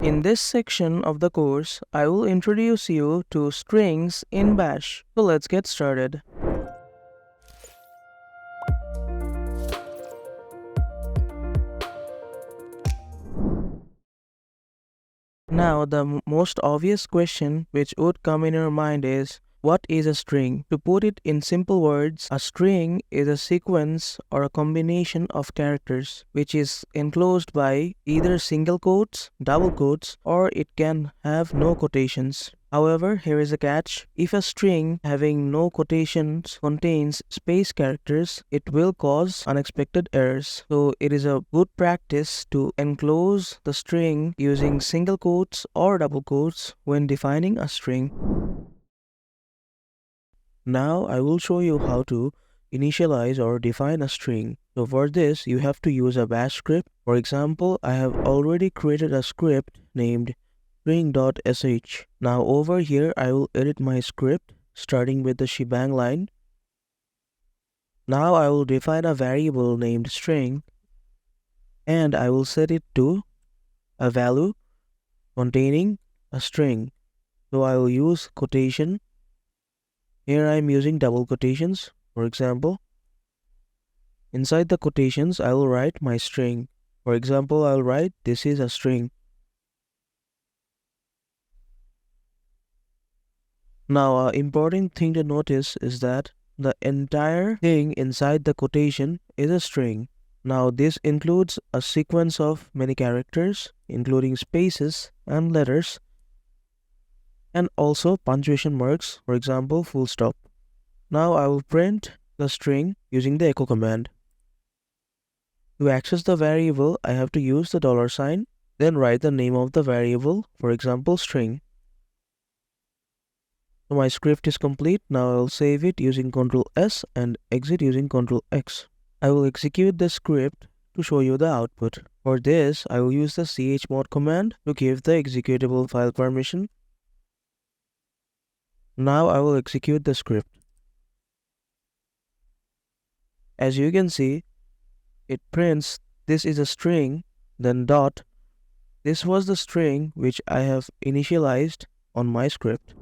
In this section of the course, I will introduce you to strings in Bash. So let's get started. Now, the most obvious question which would come in your mind is, what is a string? To put it in simple words, a string is a sequence or a combination of characters which is enclosed by either single quotes, double quotes, or it can have no quotations. However, here is a catch. If a string having no quotations contains space characters, it will cause unexpected errors. So it is a good practice to enclose the string using single quotes or double quotes when defining a string. Now I will show you how to initialize or define a string. So for this, you have to use a bash script. For example, I have already created a script named string.sh. Now over here, I will edit my script starting with the shebang line. Now I will define a variable named string and I will set it to a value containing a string. So I will use quotation. Here I am using double quotations. For example, inside the quotations, I will write my string. For example, I will write this is a string. Now, an important thing to notice is that the entire thing inside the quotation is a string. Now, this includes a sequence of many characters, including spaces and letters, and also punctuation marks, for example, full stop. Now, I will print the string using the echo command. To access the variable, I have to use the $sign, then write the name of the variable, for example, string. So my script is complete. Now I will save it using Ctrl S and exit using Ctrl X. I will execute the script to show you the output. For this, I will use the chmod command to give the executable file permission. Now I will execute the script. As you can see, it prints this is a string, then dot. This was the string which I have initialized on my script.